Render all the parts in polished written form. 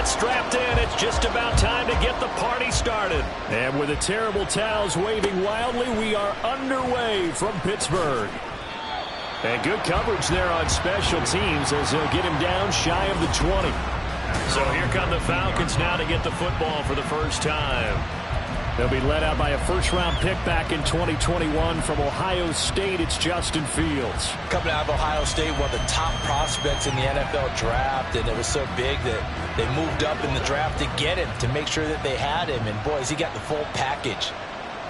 get strapped in. It's just about time to get the party started. And with the terrible towels waving wildly, we are underway from Pittsburgh. And good coverage there on special teams as they'll get him down shy of the 20. So here come the Falcons now to get the football for the first time. They'll be led out by a first-round pick back in 2021 from Ohio State. It's Justin Fields. Coming out of Ohio State, one of the top prospects in the NFL draft, and it was so big that they moved up in the draft to get him, to make sure that they had him. And, boys, he got the full package.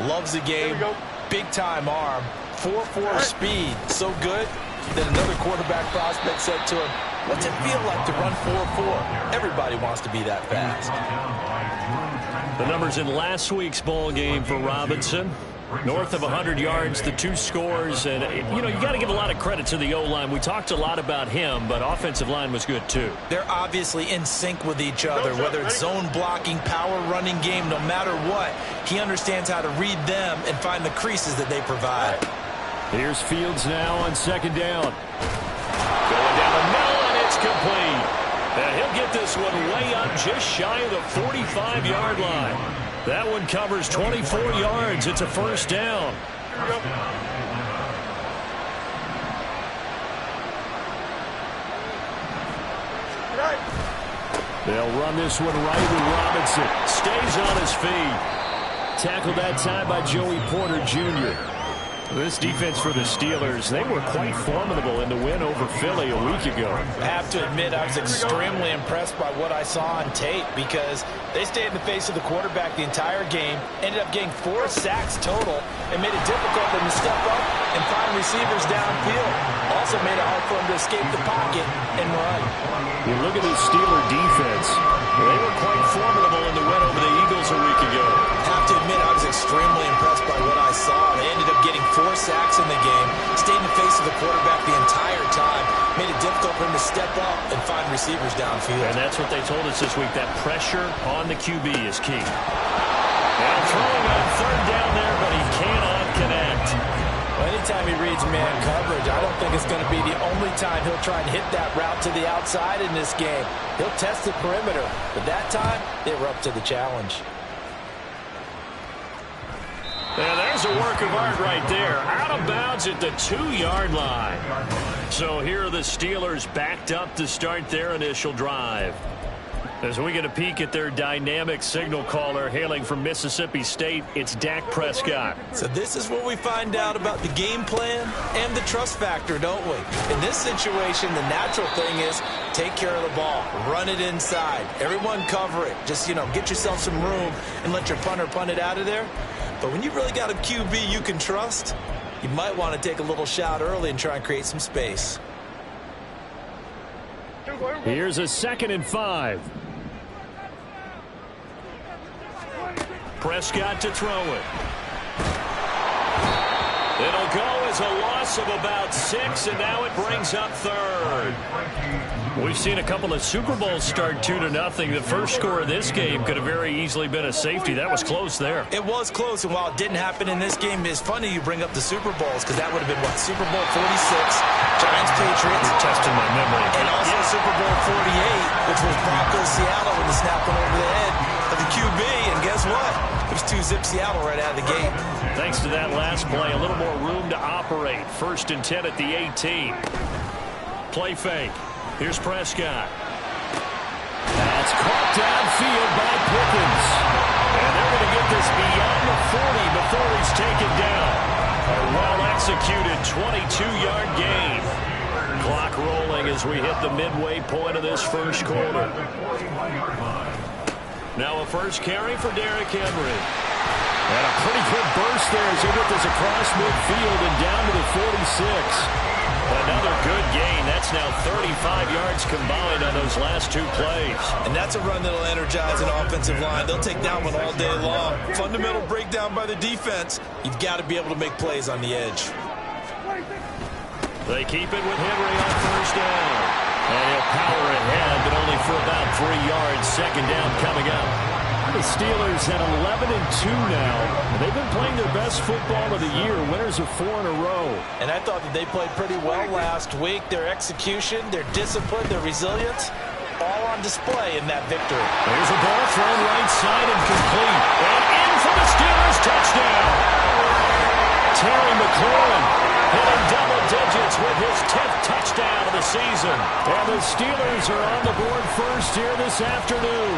Loves the game, big-time arm, 4.4 speed, so good that another quarterback prospect said to him, "What's it feel like to run 4.4? Everybody wants to be that fast." The numbers in last week's ball game for Robinson. North of 100 yards, the 2 scores. And, you know, you got to give a lot of credit to the O-line. We talked a lot about him, but offensive line was good, too. They're obviously in sync with each other, whether it's zone blocking, power running game, no matter what. He understands how to read them and find the creases that they provide. Here's Fields now on second down. Going down the middle, and it's complete. And he'll get this one way up just shy of the 45-yard line. That one covers 24 yards. It's a first down. They'll run this one right with Robinson. Stays on his feet. Tackled that time by Joey Porter Jr. This defense for the Steelers, they were quite formidable in the win over Philly a week ago. I have to admit, I was extremely impressed by what I saw on tape because they stayed in the face of the quarterback the entire game, ended up getting 4 sacks total, and made it difficult for them to step up and find receivers downfield. Also made it hard for them to escape the pocket and run. You look at this Steeler defense, they were quite formidable in the win over the Eagles a week ago. I have to admit, I was extremely impressed by what I saw. They ended up getting 4 sacks in the game, stayed in the face of the quarterback the entire time, made it difficult for him to step up and find receivers downfield. And that's what they told us this week, that pressure on the QB is key. And throwing on third down there, but he cannot connect. Well, anytime he reads man coverage, I don't think it's going to be the only time he'll try and hit that route to the outside in this game. He'll test the perimeter, but that time they were up to the challenge. And there's a work of art right there. Out of bounds at the 2-yard line. So here are the Steelers backed up to start their initial drive. As we get a peek at their dynamic signal caller hailing from Mississippi State, it's Dak Prescott. So this is where we find out about the game plan and the trust factor, don't we? In this situation, the natural thing is take care of the ball, run it inside, everyone cover it. Just, you know, get yourself some room and let your punter punt it out of there. But when you really got a QB you can trust, you might want to take a little shot early and try and create some space. Here's a 2nd and 5. Prescott to throw it. It'll go as a loss of about 6, and now it brings up 3rd. We've seen a couple of Super Bowls start 2-0. The first score of this game could have very easily been a safety. That was close there. It was close, and while it didn't happen in this game, it's funny you bring up the Super Bowls because that would have been, what, Super Bowl 46, Giants-Patriots. You're testing my memory. And also Super Bowl 48, which was Broncos-Seattle when the snap went over the head of the QB, and guess what? It was 2-zip Seattle right out of the gate. Thanks to that last play, a little more room to operate. 1st and 10 at the 18. Play fake. Here's Prescott. That's caught downfield by Pickens. And they're going to get this beyond the 40 before he's taken down. A well-executed 22-yard gain. Clock rolling as we hit the midway point of this first quarter. Now a first carry for Derrick Henry. And a pretty good burst there as he get this across midfield and down to the 46. Another good gain. That's now 35 yards combined on those last 2 plays. And that's a run that'll energize an offensive line. They'll take that one all day long. Fundamental breakdown by the defense. You've got to be able to make plays on the edge. They keep it with Henry on first down. And he'll power ahead, but only for about 3 yards. Second down coming up. The Steelers at 11-2 now. They've been playing their best football of the year. Winners of 4 in a row. And I thought that they played pretty well last week. Their execution, their discipline, their resilience, all on display in that victory. There's a ball thrown right side and complete. And in for the Steelers touchdown. Terry McLaurin hitting double digits with his 10th touchdown of the season. And the Steelers are on the board first here this afternoon.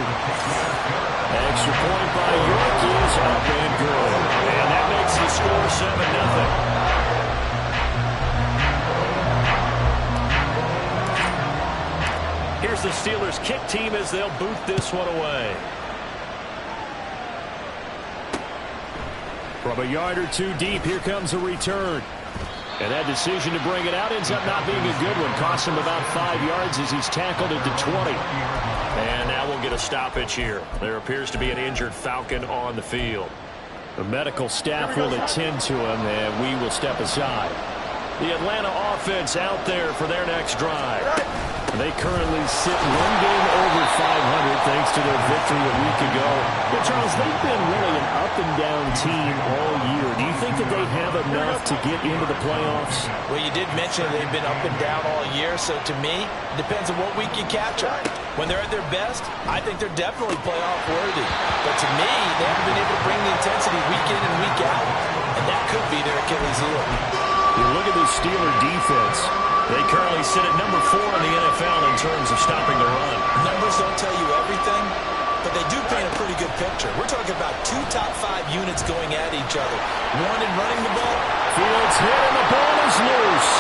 Extra point by York is up and good. And that makes the score 7-0. Here's the Steelers kick team as they'll boot this one away. From a yard or two deep, here comes a return. And that decision to bring it out ends up not being a good one. Costs him about 5 yards as he's tackled at the 20. And now we'll get a stoppage here. There appears to be an injured Falcon on the field. The medical staff will attend to him, and we will step aside. The Atlanta offense out there for their next drive. They currently sit one game over 500 thanks to their victory a week ago. But, Charles, they've been really an up-and-down team all year. Do you think that they have enough to get into the playoffs? Well, you did mention they've been up and down all year, so to me, it depends on what week you catch them. When they're at their best, I think they're definitely playoff worthy. But to me, they haven't been able to bring the intensity week in and week out, and that could be their Achilles heel. You look at the Steeler defense. They currently sit at number 4 in the NFL in terms of stopping the run. Numbers don't tell you everything, but they do paint a pretty good picture. We're talking about 2 top 5 units going at each other. One in running the ball. Fields hit and the ball is loose.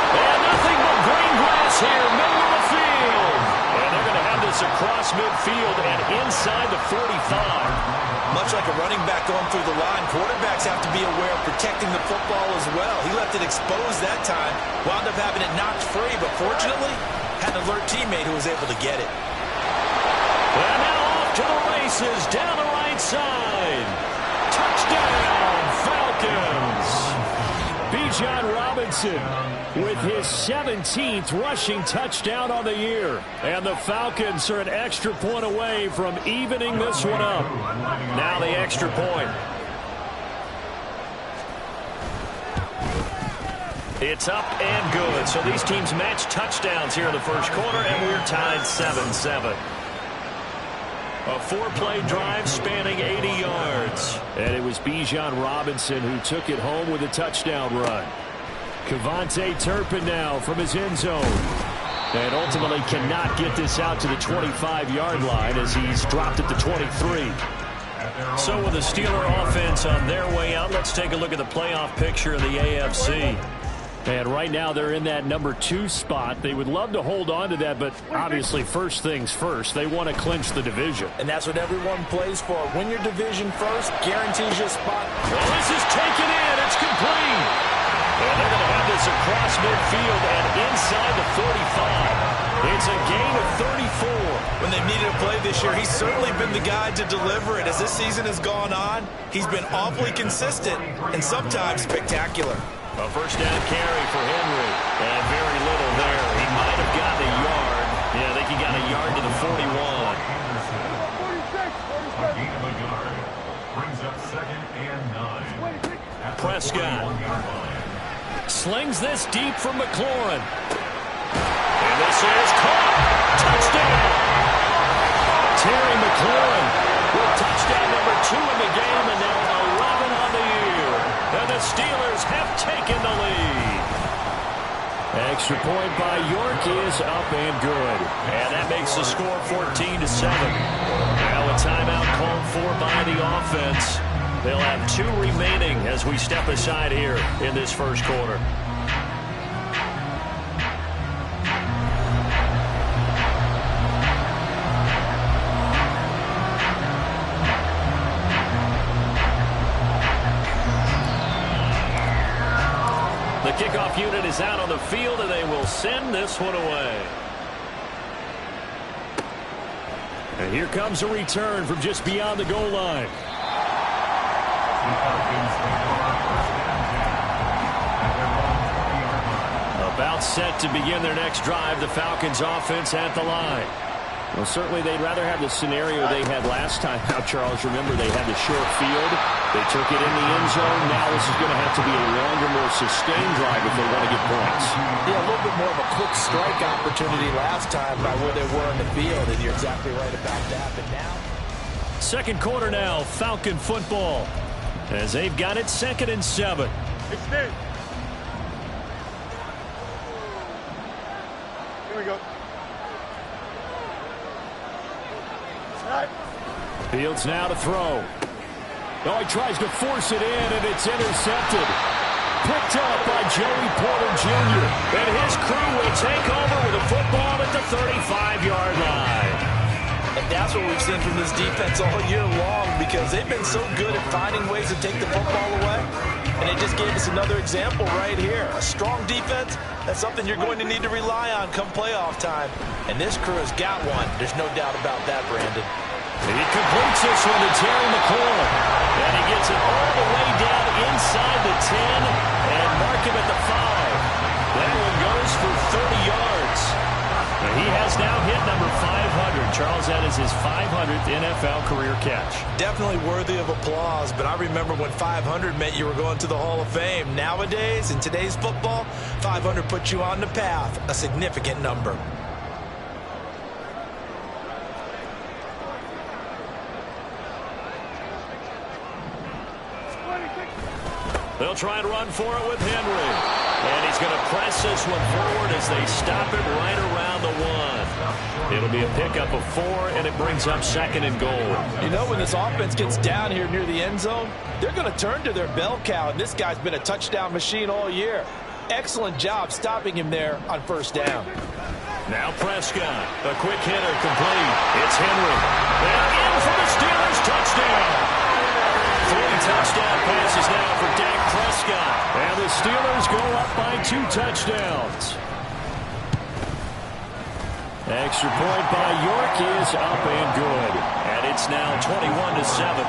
And nothing but green grass here, middle of the field. And they're going to have this across midfield and inside the 45. Much like a running back going through the line, quarterbacks have to be aware of protecting the football as well. He left it exposed that time, wound up having it knocked free, but fortunately, had an alert teammate who was able to get it. And now off to the races, down the right side. Touchdown, Falcons. Bijan Robinson with his 17th rushing touchdown on the year. And the Falcons are an extra point away from evening this one up. Now the extra point. It's up and good. So these teams match touchdowns here in the first quarter, and we're tied 7-7. A 4-play drive spanning 80 yards. And it was Bijan Robinson who took it home with a touchdown run. Kevontae Turpin now from his end zone. And ultimately cannot get this out to the 25-yard line as he's dropped at the 23. So with the Steeler offense on their way out, let's take a look at the playoff picture of the AFC. And right now they're in that number 2 spot. They would love to hold on to that, but obviously first things first. They want to clinch the division. And that's what everyone plays for. Win your division first, guarantees you a spot. Well, this is taken in. It's complete. And they're going to have this across midfield and inside the 45. It's a gain of 34. When they've needed a play this year, he's certainly been the guy to deliver it. As this season has gone on, he's been awfully consistent and sometimes spectacular. A first down carry for Henry. And very little there. He might have gotten a yard. Yeah, I think he got a yard to the 41. Brings up 2nd and 9. Prescott slings this deep for McLaurin. And this is caught. Touchdown. Terry McLaurin with touchdown number 2 in the game, and now 11 on the year. And the Steelers have taken the lead. Extra point by York is up and good. And that makes the score 14-7. Now a timeout called for by the offense. They'll have 2 remaining as we step aside here in this first quarter. The kickoff unit is out on the field, and they will send this one away. And here comes a return from just beyond the goal line. About set to begin their next drive, the Falcons offense at the line. Well, certainly they'd rather have the scenario they had last time out, Charles. Remember, they had the short field. They took it in the end zone. Now this is going to have to be a longer, more sustained drive if they want to get points. Yeah, a little bit more of a quick strike opportunity last time by where they were in the field, and you're exactly right about that. But now, second quarter now, Falcon football, as they've got it 2nd and 7. Here we go. Fields now to throw. Oh, he tries to force it in, and it's intercepted. Picked up by Joey Porter Jr. And his crew will take over with a football at the 35-yard line. and that's what we've seen from this defense all year long, because they've been so good at finding ways to take the football away. And they just gave us another example right here. A strong defense, that's something you're going to need to rely on come playoff time. And this crew has got one. There's no doubt about that, Brandon. He completes this one to Terry McLaurin. And he gets it all the way down inside the 10 and mark him at the 5. That one goes for 30 yards. And he has now hit number 500. Charles, that is his 500th NFL career catch. Definitely worthy of applause, but I remember when 500 meant you were going to the Hall of Fame. Nowadays, in today's football, 500 puts you on the path, a significant number. They'll try and run for it with Henry. And he's going to press this one forward as they stop him right around the 1. It'll be a pickup of 4, and it brings up 2nd and goal. You know, when this offense gets down here near the end zone, they're going to turn to their bell cow, and this guy's been a touchdown machine all year. Excellent job stopping him there on first down. Now Prescott, a quick hitter complete. It's Henry. And in for the Steelers, touchdown. 3 touchdown passes now for Dak Prescott. And the Steelers go up by 2 touchdowns. Extra point by York is up and good. And it's now 21-7.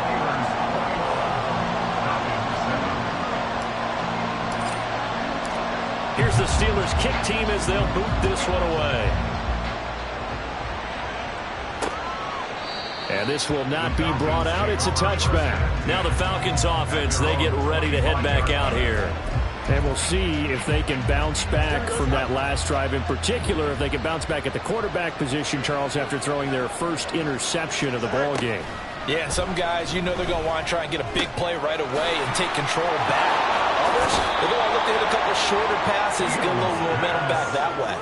Here's the Steelers kick team as they'll boot this one away. And this will not be brought out. It's a touchback. Now the Falcons offense, they get ready to head back out here. And we'll see if they can bounce back from that last drive. In particular, if they can bounce back at the quarterback position, Charles, after throwing their first interception of the ball game. Yeah, some guys, you know they're going to want to try and get a big play right away and take control back. Others, they're going to look to hit a couple shorter passes, get a little momentum back that way.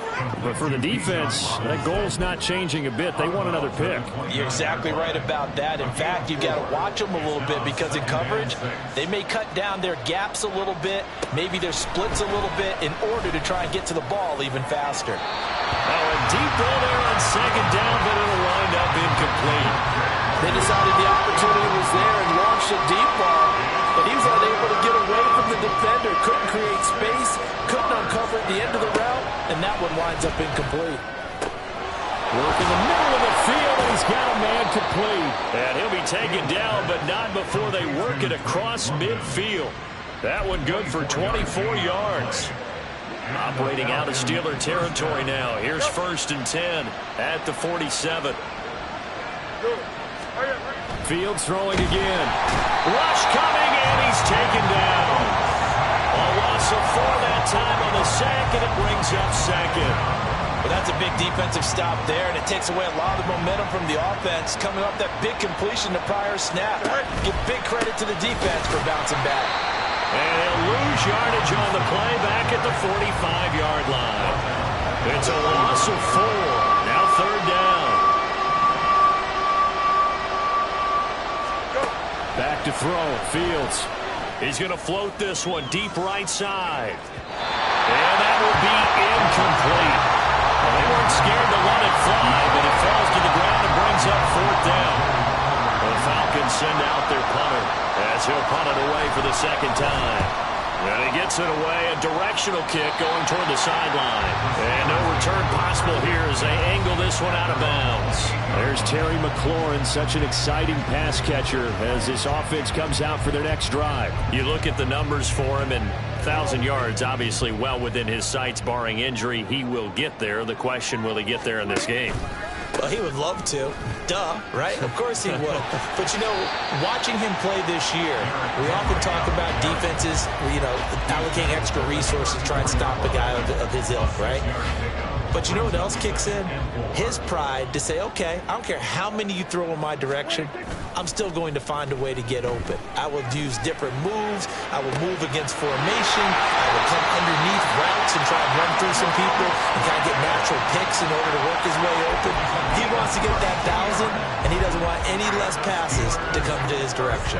But for the defense, that goal's not changing a bit. They want another pick. You're exactly right about that. In fact, you've got to watch them a little bit, because in coverage, they may cut down their gaps a little bit, maybe their splits a little bit, in order to try and get to the ball even faster. Oh, a deep ball there on 2nd down, but it'll wind up incomplete. They decided the opportunity was there and launched a deep ball, but he was unable to get away from the defender, couldn't create space, couldn't uncover at the end of the route, and that one winds up incomplete. Work in the middle of the field, and he's got a man complete. And he'll be taken down, but not before they work it across midfield. That one good for 24 yards. Operating out of Steeler territory now. Here's 1st and 10 at the 47. Fields throwing again. Rush coming, and he's taken down. A loss of 4 that time on the sack, and it brings up 2nd. But that's a big defensive stop there, and it takes away a lot of the momentum from the offense coming off that big completion the prior snap. Give big credit to the defense for bouncing back. And he'll lose yardage on the play back at the 45-yard line. It's a loss of 4. Now 3rd down. Back to throw. Fields. He's going to float this one deep right side. And that will be incomplete. Well, they weren't scared to let it fly, but it falls to the ground and brings up 4th down. The Falcons send out their punter as he'll punt it away for the 2nd time. And he gets it away, a directional kick going toward the sideline. And no return possible here as they angle this one out of bounds. There's Terry McLaurin, such an exciting pass catcher as this offense comes out for their next drive. You look at the numbers for him, and 1,000 yards obviously well within his sights barring injury. He will get there. The question, will he get there in this game? Well, he would love to. Duh, right? Of course he would. But, you know, watching him play this year, we often talk about defenses, allocating extra resources to try and stop a guy of his ilk, right? But you know what else kicks in? His pride to say, okay, I don't care how many you throw in my direction, I'm still going to find a way to get open. I will use different moves. I will move against formation. I will come underneath routes and try and run through some people and kind of get natural picks in order to work his way open. He wants to get that 1,000, and he doesn't want any less passes to come to his direction.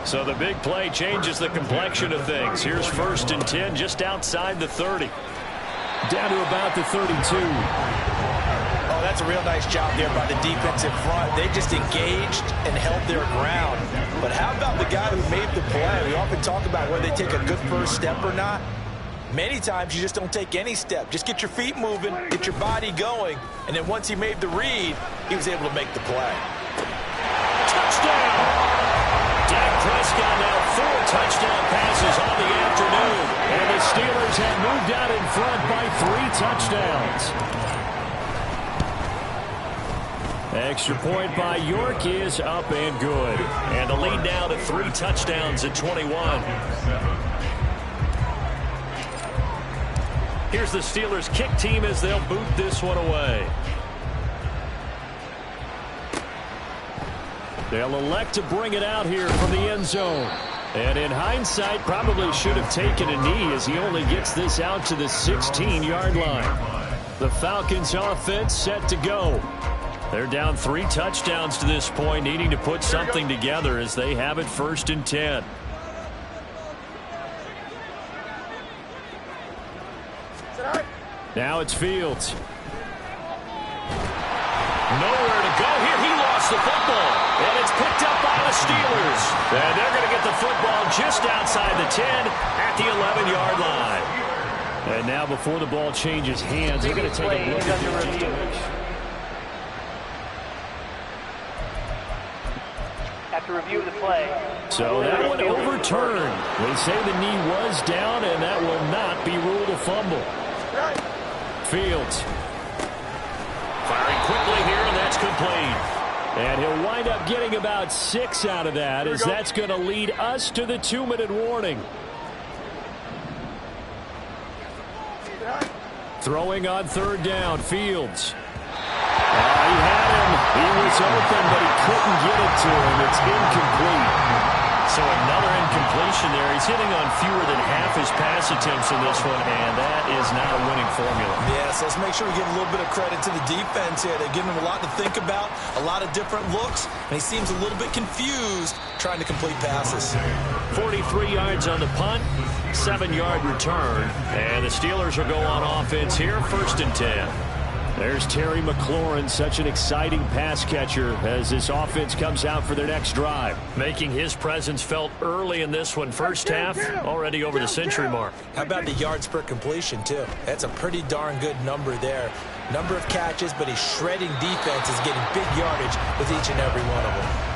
So the big play changes the complexion of things. Here's 1st and 10 just outside the 30. Down to about the 32. Oh, that's a real nice job there by the defense in front. They just engaged and held their ground. But how about the guy who made the play? We often talk about whether they take a good first step or not. Many times you just don't take any step. Just get your feet moving, get your body going, and then once he made the read, he was able to make the play. Touchdown! Dak Prescott now 4 touchdown passes on the afternoon. And the Steelers have moved out in front by 3 touchdowns. Extra point by York is up and good. And the lead now to 3 touchdowns at 21. Here's the Steelers kick team as they'll boot this one away. They'll elect to bring it out here from the end zone. And in hindsight, probably should have taken a knee as he only gets this out to the 16-yard line. The Falcons offense set to go. They're down 3 touchdowns to this point, needing to put something together as they have it 1st and 10. Now it's Fields. Nowhere to go here. He lost the football. And it's picked up by the Steelers. And they're going to get the football just outside the 10 at the 11-yard line. And now before the ball changes hands, they're going to take a look at the review. After review of the play. So that one overturned. They say the knee was down, and that will not be ruled a fumble. Fields. Firing quickly here, and that's complete. And he'll wind up getting about 6 out of that, as that's going to lead us to the 2-minute warning. Throwing on 3rd down, Fields. He had him. He was open, but he couldn't get it to him. It's incomplete. So another incompletion there. He's hitting on fewer than half his pass attempts in this one, and that is not a winning formula. Yeah, so let's make sure we give a little bit of credit to the defense here. They're giving him a lot to think about, a lot of different looks, and he seems a little bit confused trying to complete passes. 43 yards on the punt, 7-yard return, and the Steelers will go on offense here, 1st and 10. There's Terry McLaurin, such an exciting pass catcher as this offense comes out for their next drive. Making his presence felt early in this one. First half, already over the century mark. How about the yards per completion, too? That's a pretty darn good number there. Number of catches, but he's shredding defenses, getting big yardage with each and every one of them.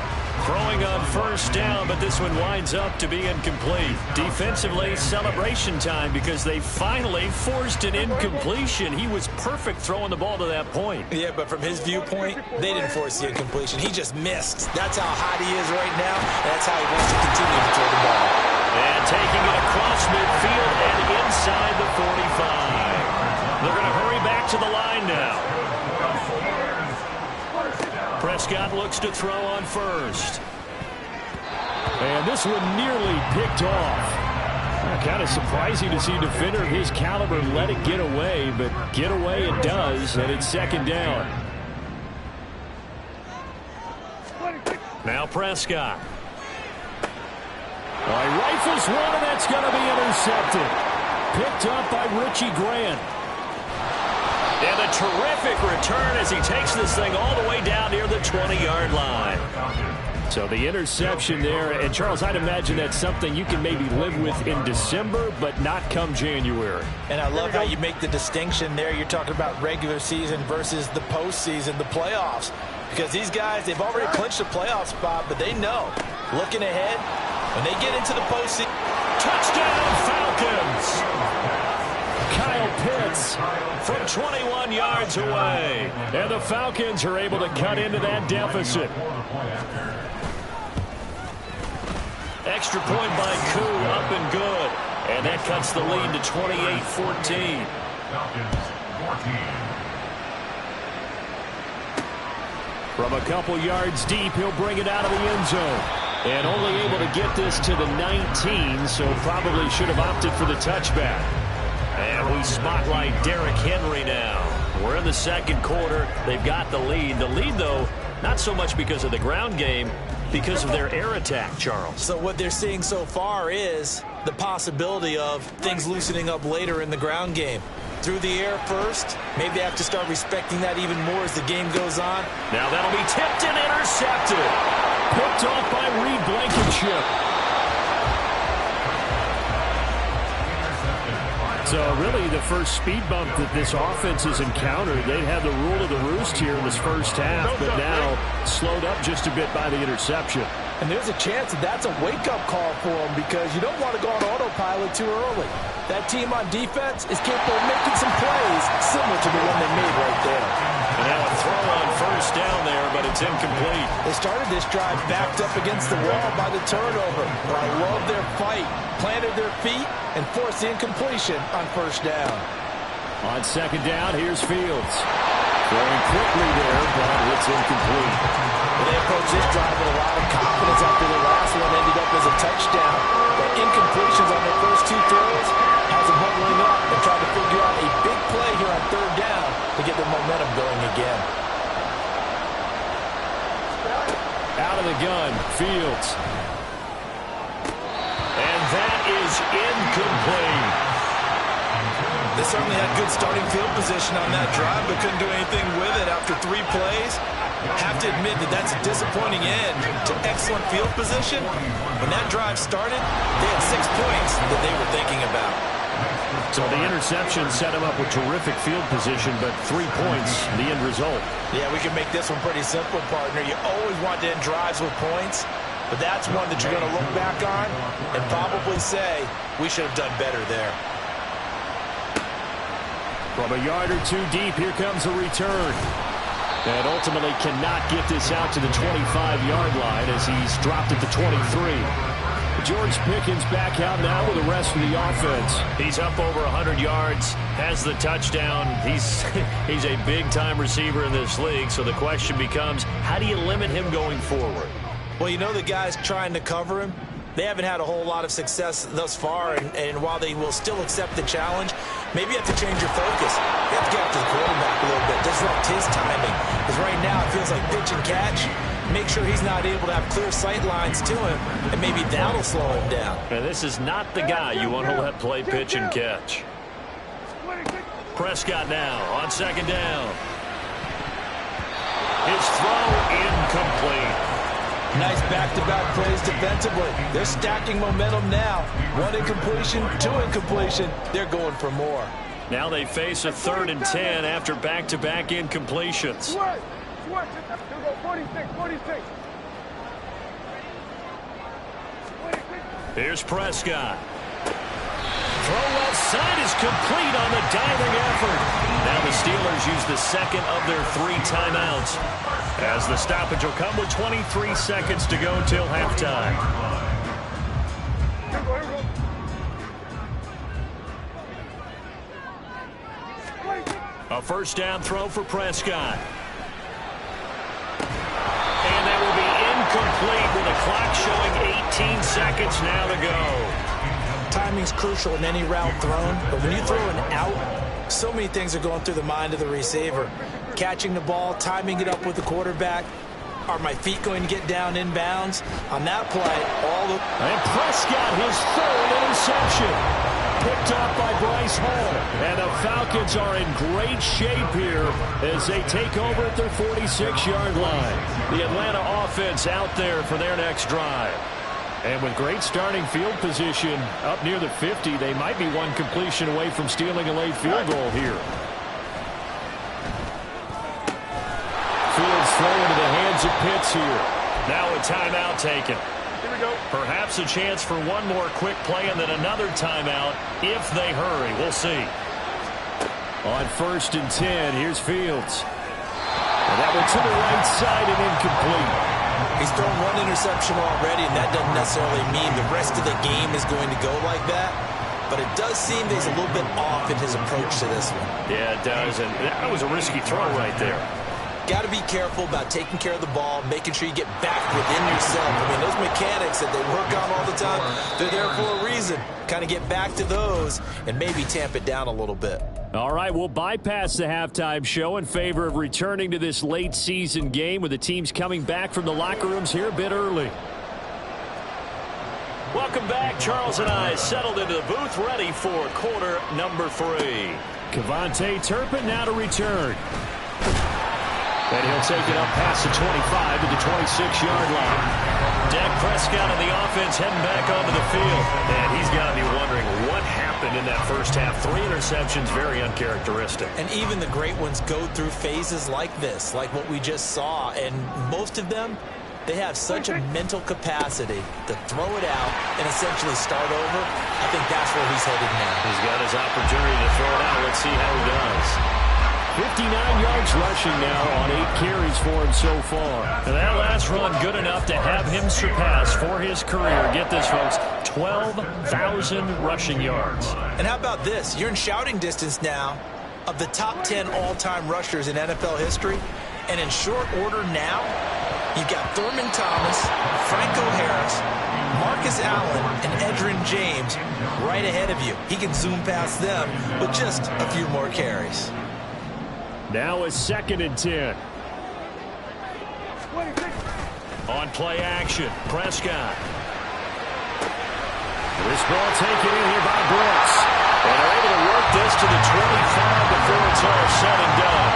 Throwing on 1st down, but this one winds up to be incomplete. Defensively, celebration time because they finally forced an incompletion. He was perfect throwing the ball to that point. Yeah, but from his viewpoint, they didn't force the incompletion. He just missed. That's how hot he is right now, and that's how he wants to continue to throw the ball. And taking it across midfield and inside the 45. They're going to hurry back to the line now. Prescott looks to throw on 1st. And this one nearly picked off. Kind of surprising to see a defender of his caliber let it get away, but get away it does, and it's 2nd down. Now Prescott. He rifles one, and that's going to be intercepted. Picked up by Richie Grant. And a terrific return as he takes this thing all the way down near the 20-yard line. So the interception there, and Charles, I'd imagine that's something you can maybe live with in December, but not come January. And I love how you make the distinction there. You're talking about regular season versus the postseason, the playoffs. Because these guys, they've already clinched a playoff spot, but they know, looking ahead, when they get into the postseason. Touchdown, Falcons! Kyle Pitts from 21 yards away. And the Falcons are able to cut into that deficit. Extra point by Koo, up and good. And that cuts the lead to 28-14. Falcons 14. From a couple yards deep, he'll bring it out of the end zone. And only able to get this to the 19, so probably should have opted for the touchback. And we spotlight Derrick Henry now. We're in the second quarter. They've got the lead. The lead, though, not so much because of the ground game, because of their air attack, Charles. So what they're seeing so far is the possibility of things loosening up later in the ground game. Through the air first, maybe they have to start respecting that even more as the game goes on. Now that'll be tipped and intercepted. Picked off by Reed Blankenship. So really the first speed bump that this offense has encountered. They'd have the rule of the roost here in this first half, but now slowed up just a bit by the interception. And there's a chance that that's a wake-up call for them because you don't want to go on autopilot too early. That team on defense is capable of making some plays similar to the one they made right there. And now a throw on first down there, but it's incomplete. They started this drive backed up against the wall by the turnover, but I love their fight. Planted their feet and forced the incompletion on first down. On second down, here's Fields. Throwing quickly there, but it's incomplete. Well, they approached this drive with a lot of confidence after the last one ended up as a touchdown. But incompletions on their first two throws has them huddling up and trying to figure out a big play here on third down to get their momentum going again. Out of the gun, Fields. And that is incomplete. They certainly had good starting field position on that drive, but couldn't do anything with it after 3 plays. Have to admit that that's a disappointing end to excellent field position. When that drive started, they had 6 points that they were thinking about. So the interception set him up with terrific field position, but 3 points, the end result. Yeah, we can make this one pretty simple, partner. You always want to end drives with points, but that's one that you're going to look back on and probably say, we should have done better there. From a yard or two deep, here comes a return. And ultimately cannot get this out to the 25-yard line as he's dropped at the 23. George Pickens back out now with the rest of the offense. He's up over 100 yards, has the touchdown. He's a big-time receiver in this league, so the question becomes, how do you limit him going forward? Well, you know the guys trying to cover him, they haven't had a whole lot of success thus far, and while they will still accept the challenge, maybe you have to change your focus. You have to get up to the quarterback a little bit, disrupt his timing. Because right now it feels like pitch and catch. Make sure he's not able to have clear sight lines to him, and maybe that'll slow him down. And this is not the guy you want to let play pitch and catch. Prescott now on second down. His throw incomplete. Nice back-to-back plays defensively. They're stacking momentum now. 1 incompletion, 2 incompletion. They're going for more. Now they face a 3rd and 10 after back-to-back incompletions. 46. Here's Prescott. Throw outside is complete on the diving effort. Now the Steelers use the second of their 3 timeouts, as the stoppage will come with 23 seconds to go till halftime. A first down throw for Prescott. And that will be incomplete with the clock showing 18 seconds now to go. Timing's crucial in any route thrown, but when you throw an out, so many things are going through the mind of the receiver. Catching the ball, timing it up with the quarterback. Are my feet going to get down inbounds? On that play, And Prescott, his 3rd interception. Picked off by Bryce Hall. And the Falcons are in great shape here as they take over at their 46-yard line. The Atlanta offense out there for their next drive. And with great starting field position up near the 50, they might be 1 completion away from stealing a late field goal here. Fields throw into the hands of Pitts here. Now a timeout taken. Here we go. Perhaps a chance for one more quick play and then another timeout if they hurry. We'll see. On 1st and 10, here's Fields. And that one to the right side and incomplete. He's thrown one interception already, and that doesn't necessarily mean the rest of the game is going to go like that. But it does seem that he's a little bit off in his approach to this one. Yeah, it does, and that was a risky throw right there. Got to be careful about taking care of the ball, making sure you get back within yourself. I mean, those mechanics that they work on all the time, they're there for a reason. Kind of get back to those and maybe tamp it down a little bit. All right, we'll bypass the halftime show in favor of returning to this late season game with the teams coming back from the locker rooms here a bit early. Welcome back. Charles and I settled into the booth ready for quarter number 3. KaVontae Turpin now to return. And he'll take it up past the 25 to the 26-yard line. Dak Prescott on the offense heading back onto the field. And he's got to be wondering what happened in that first half. 3 interceptions, very uncharacteristic. And even the great ones go through phases like this, like what we just saw. And most of them, they have such a mental capacity to throw it out and essentially start over. I think that's where he's headed now. He's got his opportunity to throw it out. Let's see how he does. 59 yards rushing now on 8 carries for him so far. And that last run good enough to have him surpass for his career. Get this, folks, 12,000 rushing yards. And how about this? You're in shouting distance now of the top 10 all-time rushers in NFL history. And in short order now, you've got Thurman Thomas, Franco Harris, Marcus Allen, and Edgerrin James right ahead of you. He can zoom past them with just a few more carries. Now a 2nd and 10. On play action, Prescott. This ball taken in here by Brooks. And they're able to work this to the 25 before it's all said and done.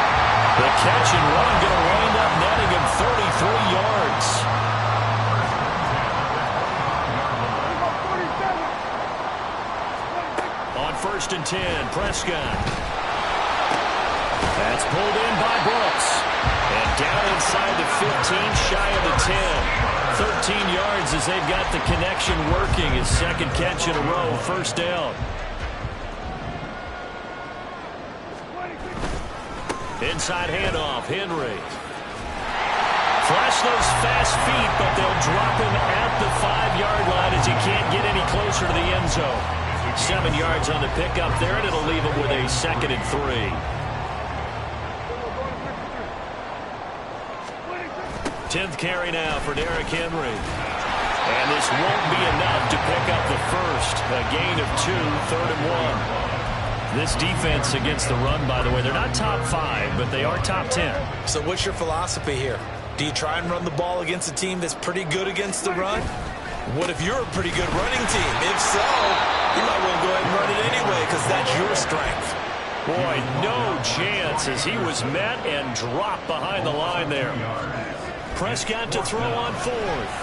The catch and run going to wind up netting him 33 yards. On 1st and 10, Prescott. That's pulled in by Brooks. And down inside the 15, shy of the 10. 13 yards as they've got the connection working. His 2nd catch in a row, 1st down. Inside handoff, Henry. Flash those fast feet, but they'll drop him at the 5-yard line as he can't get any closer to the end zone. 7 yards on the pickup there, and it'll leave him with a 2nd and 3. 10th carry now for Derrick Henry. And this won't be enough to pick up the first. A gain of 2, 3rd and 1. This defense against the run, by the way, they're not top 5, but they are top 10. So what's your philosophy here? Do you try and run the ball against a team that's pretty good against the run? What if you're a pretty good running team? If so, you might want to go ahead and run it anyway because that's your strength. Boy, no chance as he was met and dropped behind the line there. Prescott to throw on 4th.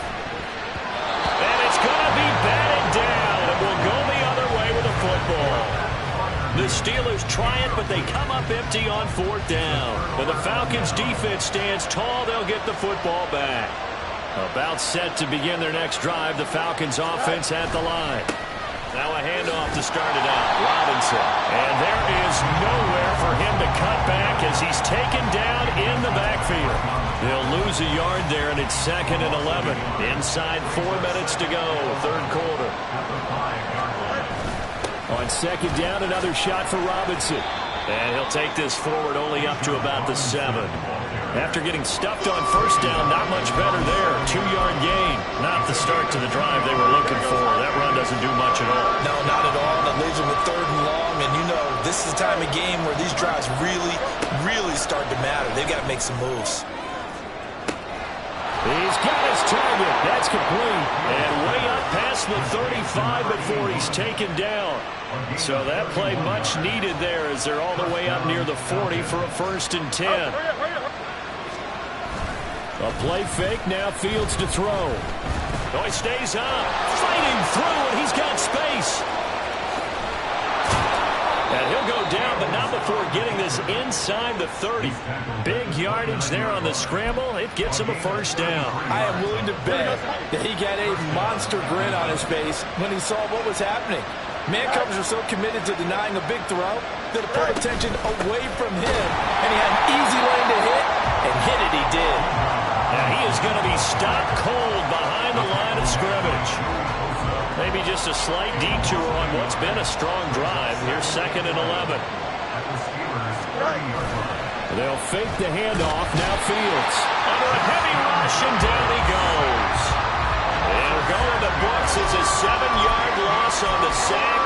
And it's going to be batted down. And will go the other way with a football. The Steelers try it, but they come up empty on 4th down. When the Falcons defense stands tall, they'll get the football back. About set to begin their next drive, the Falcons offense at the line. Now a handoff to start it out. Robinson. And there is nowhere for him to cut back as he's taken down in the backfield. They'll lose a yard there, and it's 2nd and 11. Inside 4 minutes to go, 3rd quarter. On 2nd down, another shot for Robinson. And he'll take this forward only up to about the 7. After getting stuffed on 1st down, not much better there. 2-yard gain. Not the start to the drive they were looking for. That run doesn't do much at all. No, not at all. That leaves them with 3rd and long. And you know, this is the time of game where these drives really start to matter. They've got to make some moves. He's got his target. That's complete. And way up past the 35 before he's taken down. So that play much needed there as they're all the way up near the 40 for a 1st and 10. A play fake, now Fields to throw. Oh, he stays up, fighting through, and he's got space. And he'll go down, but not before getting this inside the 30. Big yardage there on the scramble. It gets him a 1st down. I am willing to bet that he got a monster grin on his face when he saw what was happening. Man-coverage was so committed to denying a big throw that it pulled attention away from him, and he had an easy lane to hit, and hit it he did. Now he is going to be stopped cold behind the line of scrimmage. Maybe just a slight detour on what's been a strong drive. Here's 2nd and 11. They'll fake the handoff. Now Fields. Under a heavy rush, and down he goes. And we're going to books as a 7-yard loss on the sack,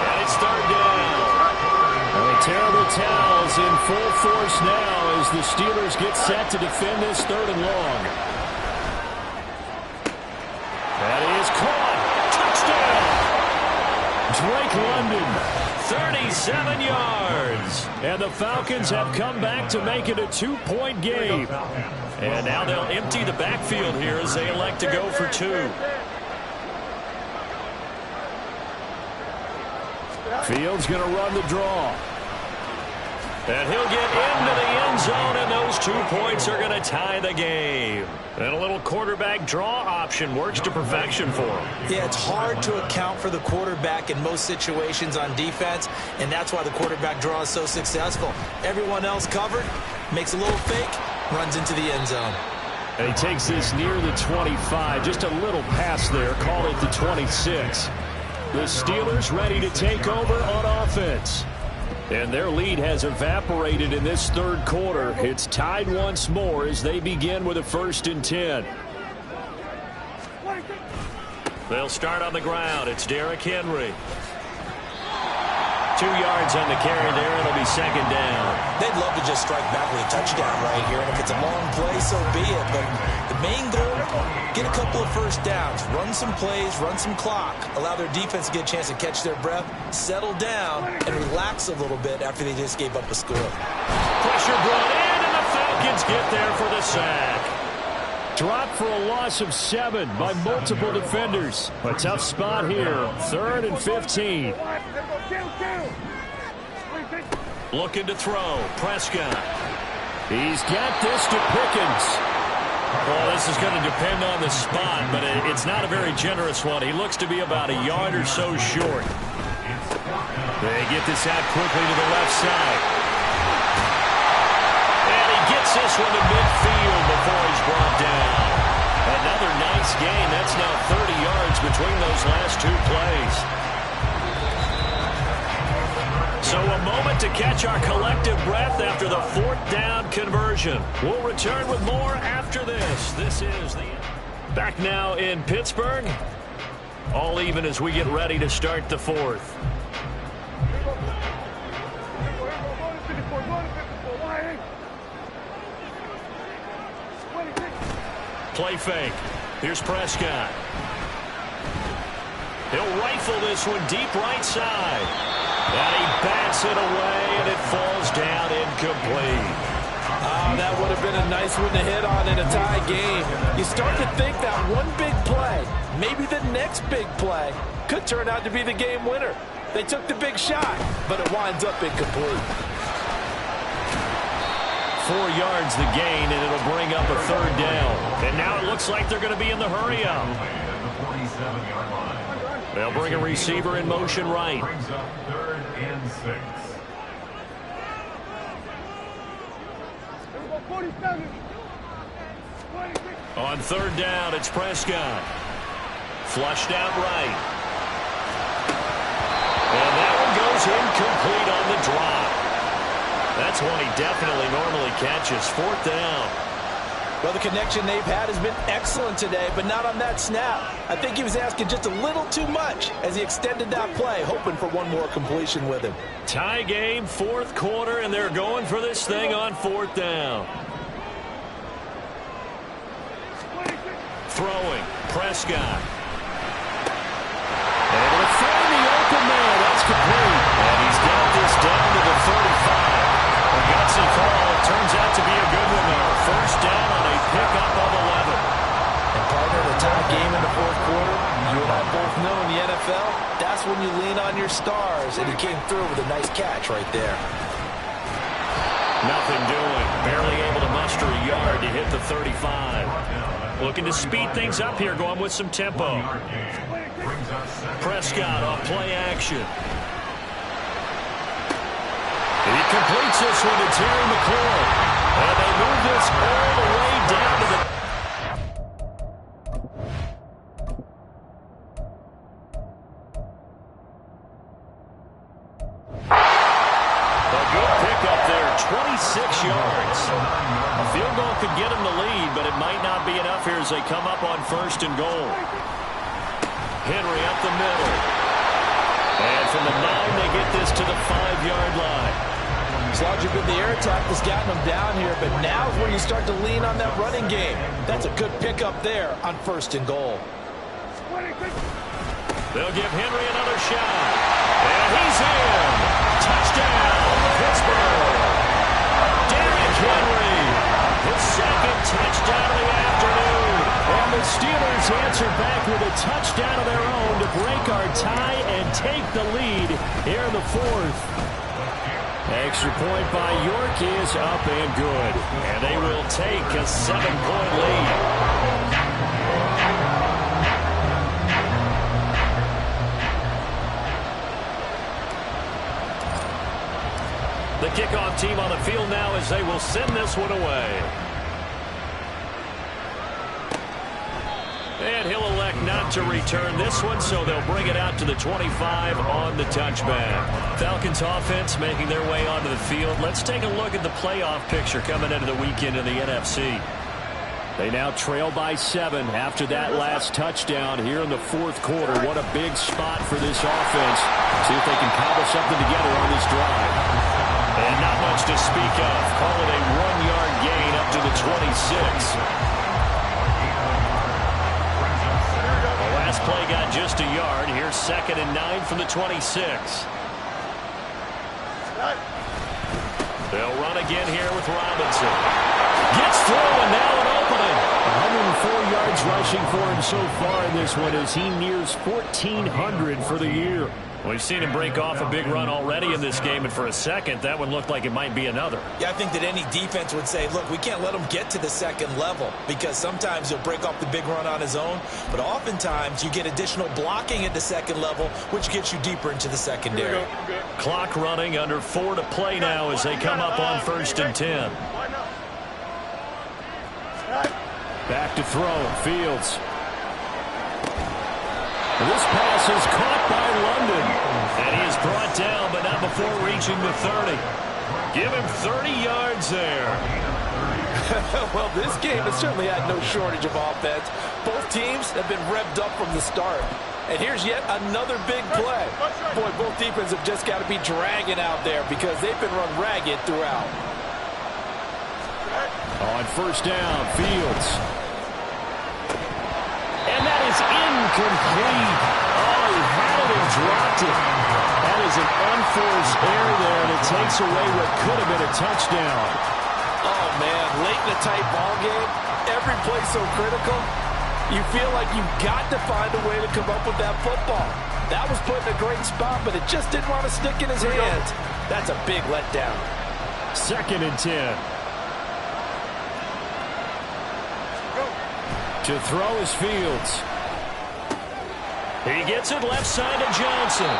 and it's 3rd down. And the terrible towels in full force now as the Steelers get set to defend this 3rd and long. That is caught. Touchdown. Drake London, 37 yards. And the Falcons have come back to make it a 2-point game. And now they'll empty the backfield here as they elect to go for 2. Fields going to run the draw. And he'll get into the end zone, and those 2 points are going to tie the game. And a little quarterback draw option works to perfection for him. Yeah, it's hard to account for the quarterback in most situations on defense, and that's why the quarterback draw is so successful. Everyone else covered, makes a little fake, runs into the end zone. And he takes this near the 25, just a little pass there, call it the 26. The Steelers ready to take over on offense. And their lead has evaporated in this 3rd quarter. It's tied once more as they begin with a 1st and 10. They'll start on the ground. It's Derrick Henry. 2 yards on the carry there. It'll be 2nd down. They'd love to just strike back with a touchdown right here. And if it's a long play, so be it. But the main goal, get a couple of 1st downs. Run some plays, run some clock. Allow their defense to get a chance to catch their breath, settle down, and relax a little bit after they just gave up a score. Pressure brought in, and the Falcons get there for the sack. Dropped for a loss of 7 by multiple defenders. A tough spot here. 3rd and 15. Looking to throw. Prescott. He's got this to Pickens. Well, this is going to depend on the spot, but it's not a very generous one. He looks to be about a yard or so short. They get this out quickly to the left side. And he gets this one to midfield before he's brought down. Another nice gain. That's now 30 yards between those last 2 plays. So a moment to catch our collective breath after the 4th down conversion. We'll return with more after this. This is the... Back now in Pittsburgh. All even as we get ready to start the 4th. Play fake. Here's Prescott. He'll rifle this one deep right side. And he bats it away, and it falls down incomplete. Oh, that would have been a nice one to hit on in a tie game. You start to think that one big play, maybe the next big play, could turn out to be the game winner. They took the big shot, but it winds up incomplete. 4 yards the gain, and it'll bring up a 3rd down. And now it looks like they're going to be in the hurry-up. They'll bring a receiver in motion right. Brings up 3rd and 6. On 3rd down, it's Prescott. Flushed out right. And that one goes incomplete on the drop. That's one he definitely normally catches. 4th down. Well, the connection they've had has been excellent today, but not on that snap. I think he was asking just a little too much as he extended that play, hoping for one more completion with him. Tie game, 4th quarter, and they're going for this thing on 4th down. Throwing, Prescott. Able to find the open man. That's complete. And he's got this down to the 35. A gutsy call. It turns out to be a good one, though. 1st down on a pickup of 11. And partner, the tie game in the 4th quarter, you and I both know in the NFL, that's when you lean on your stars. And he came through with a nice catch right there. Nothing doing. Barely able to muster a yard to hit the 35. Looking to speed things up here, going with some tempo. Prescott off play action. He completes this one to Terry McLaurin. And they move this all the way down to the... A good pickup there, 26 yards. A field goal could get them the lead, but it might not be enough here as they come up on 1st and goal. Henry up the middle. And from the 9, they get this to the 5-yard line. As long as you've been the air attack that's gotten them down here, but now is where you start to lean on that running game. That's a good pickup there on 1st and goal. They'll give Henry another shot. And he's in. Touchdown, Pittsburgh. Derrick Henry, his 2nd touchdown of the afternoon. And the Steelers answer back with a touchdown of their own to break our tie and take the lead here in the 4th. Extra point by York is up and good. And they will take a 7-point lead. The kickoff team on the field now as they will send this one away. And he'll elect not to return this one, so they'll bring it out to the 25 on the touchback. Falcons offense making their way onto the field. Let's take a look at the playoff picture coming into the weekend in the NFC. They now trail by 7 after that last touchdown here in the 4th quarter. What a big spot for this offense. See if they can cobble something together on this drive. And not much to speak of. Call it a 1-yard gain up to the 26. The last play got just a yard. Here's 2nd and 9 from the 26. They'll run again here with Robinson. Gets through and now an opening. 104 yards rushing for him so far in this one as he nears 1,400 for the year. We've seen him break off a big run already in this game, and for a second, that one looked like it might be another. Yeah, I think that any defense would say, look, we can't let him get to the 2nd level because sometimes he'll break off the big run on his own, but oftentimes you get additional blocking at the 2nd level, which gets you deeper into the secondary. Clock running, under 4 to play now as they come up on 1st and 10. Back to throw, Fields. This pass is caught by London. And he is brought down, but not before reaching the 30. Give him 30 yards there. Well, this game has certainly had no shortage of offense. Both teams have been revved up from the start. And here's yet another big play. Boy, both defenses have just got to be dragging out there because they've been run ragged throughout. On 1st down, Fields. And that is incomplete. Oh, he had it and dropped it. That is an unforced error there, and it takes away what could have been a touchdown. Oh, man, late in a tight ball game, every play so critical, you feel like you've got to find a way to come up with that football. That was put in a great spot, but it just didn't want to stick in his hands. That's a big letdown. 2nd and 10. To throw is Fields. He gets it left side to Johnson.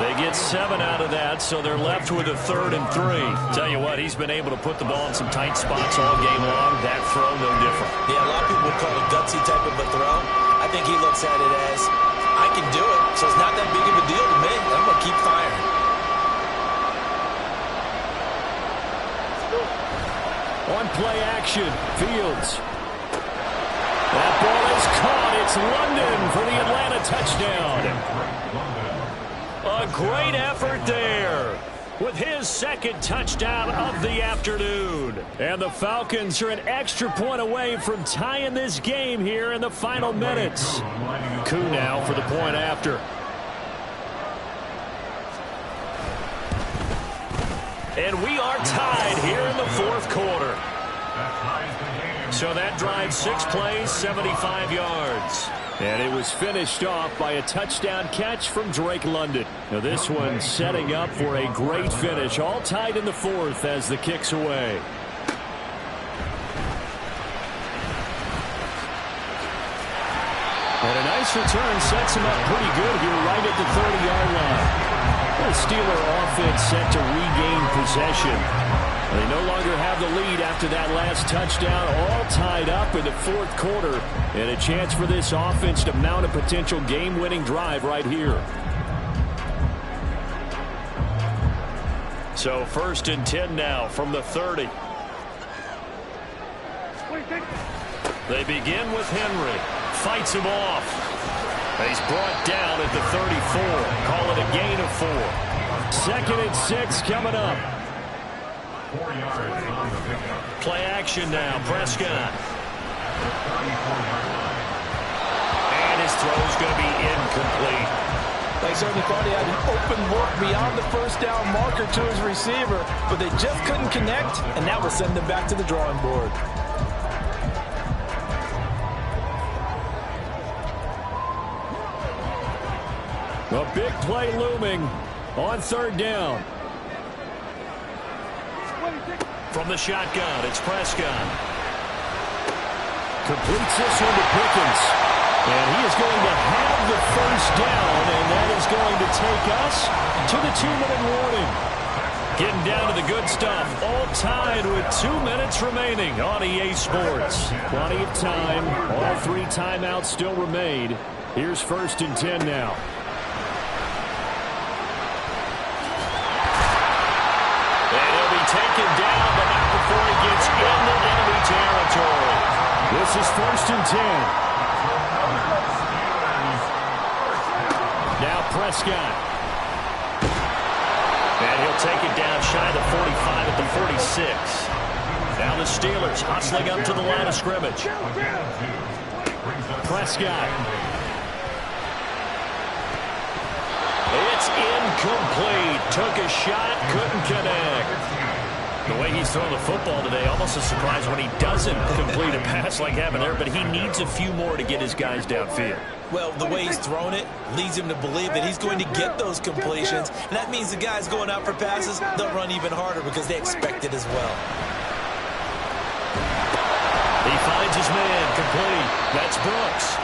They get 7 out of that, so they're left with a 3rd and 3. Tell you what, he's been able to put the ball in some tight spots all game long. That throw, no different. Yeah, a lot of people would call it a gutsy type of a throw. I think he looks at it as, I can do it, so it's not that big of a deal to me. I'm going to keep firing. On play action, Fields. That ball is caught. It's London for the Atlanta touchdown. A great effort there with his 2nd touchdown of the afternoon. And the Falcons are an extra point away from tying this game here in the final minutes. Koo now for the point after. And we are tied here in the 4th quarter. So that drive, 6 plays, 75 yards. And it was finished off by a touchdown catch from Drake London. Now this one setting up for a great finish. All tied in the 4th as the kick's away. And a nice return sets him up pretty good here right at the 30-yard line. The Steeler offense set to regain possession. They no longer have the lead after that last touchdown, all tied up in the fourth quarter. And a chance for this offense to mount a potential game-winning drive right here. So 1st and 10 now from the 30. They begin with Henry. Fights him off. He's brought down at the 34. Call it a gain of 4. 2nd and 6 coming up. 4 yards on the pickup. Play action now. Prescott. And his throw's going to be incomplete. They certainly thought he had an open look beyond the first down marker to his receiver, but they just couldn't connect, and that will send them back to the drawing board. A big play looming on 3rd down. From the shotgun, it's Prescott. Completes this one to Pickens. And he is going to have the 1st down, and that is going to take us to the 2-minute warning. Getting down to the good stuff, all tied with 2 minutes remaining on EA Sports. Plenty of time, all 3 timeouts still remain. Here's 1st and 10 now. And he'll be taken down, but not before he gets into enemy territory. This is 1st and 10. Now Prescott. And he'll take it down shy of the 45 at the 46. Now the Steelers hustling up to the line of scrimmage. Prescott. It's incomplete. Took a shot, couldn't connect. The way he's throwing the football today, almost a surprise when he doesn't complete a pass like happened there, but he needs a few more to get his guys downfield. Well, the way he's thrown it leads him to believe that he's going to get those completions, and that means the guys going out for passes, they'll run even harder because they expect it as well. He finds his man, complete. That's Brooks.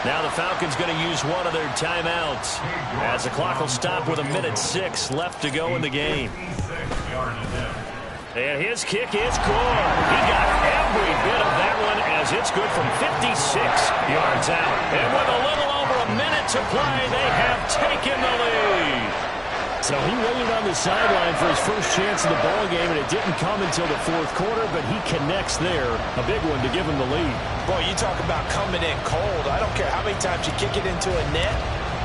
Now the Falcons going to use one of their timeouts as the clock will stop with 1:06 left to go in the game. And his kick is good. He got every bit of that one as it's good from 56 yards out. And with a little over a minute to play, they have taken the lead. So he waited on the sideline for his first chance of the ball game, and it didn't come until the fourth quarter, but he connects there. A big one to give him the lead. Boy, you talk about coming in cold. I don't care how many times you kick it into a net.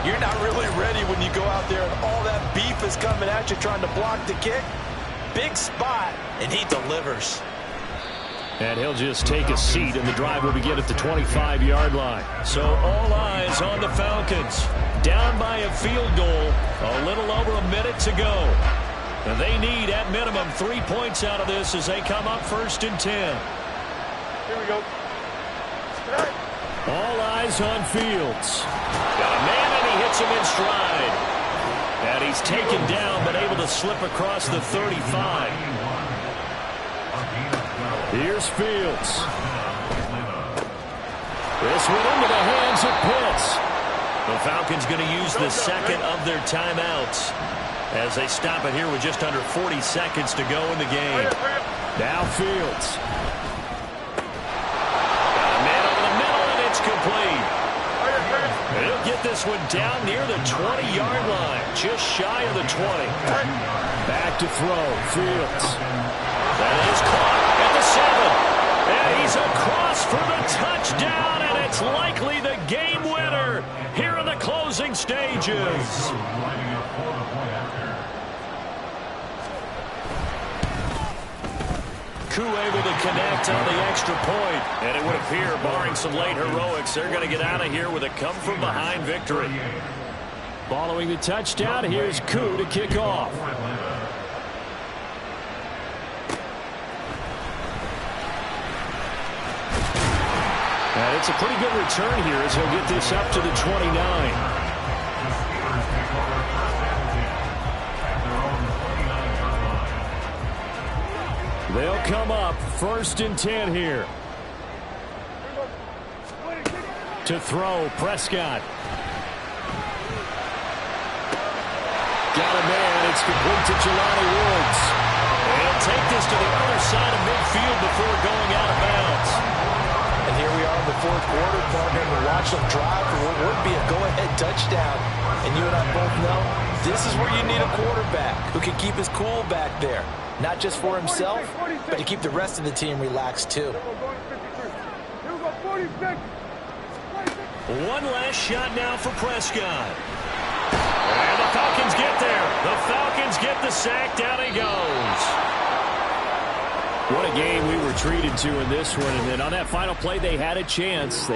You're not really ready when you go out there and all that beef is coming at you trying to block the kick. Big spot, and he delivers. And he'll just take a seat, and the drive will begin at the 25-yard line. So all eyes on the Falcons. Down by a field goal, a little over a minute to go. And they need, at minimum, 3 points out of this as they come up 1st and 10. Here we go. All eyes on Fields. Got a man, and he hits him in stride. And he's taken down, but able to slip across the 35. Here's Fields. This one into the hands of Pitts. The Falcons going to use the 2nd of their timeouts as they stop it here with just under 40 seconds to go in the game. Now Fields. Got a man over the middle, and it's complete. He'll get this one down near the 20-yard line, just shy of the 20. Back to throw, Fields. That is caught at the 7. And he's across for the touchdown, and it's likely the game winner here in the closing stages. Koo able to connect on the extra point. And it would appear, barring some late heroics, they're going to get out of here with a come-from-behind victory. Following the touchdown, here's Koo to kick off. And it's a pretty good return here as he'll get this up to the 29. They'll come up 1st and 10 here. To throw, Prescott. Got a man. It's complete to Jelani Woods. And he'll take this to the other side of midfield before going out of bounds. And here we are in the fourth quarter, partner, and watch them drive for what would be a go-ahead touchdown. And you and I both know this is where you need a quarterback who can keep his cool back there. Not just for himself, but to keep the rest of the team relaxed too. One last shot now for Prescott. And the Falcons get there. The Falcons get the sack. Down he goes. What a game we were treated to in this one. And then on that final play, they had a chance.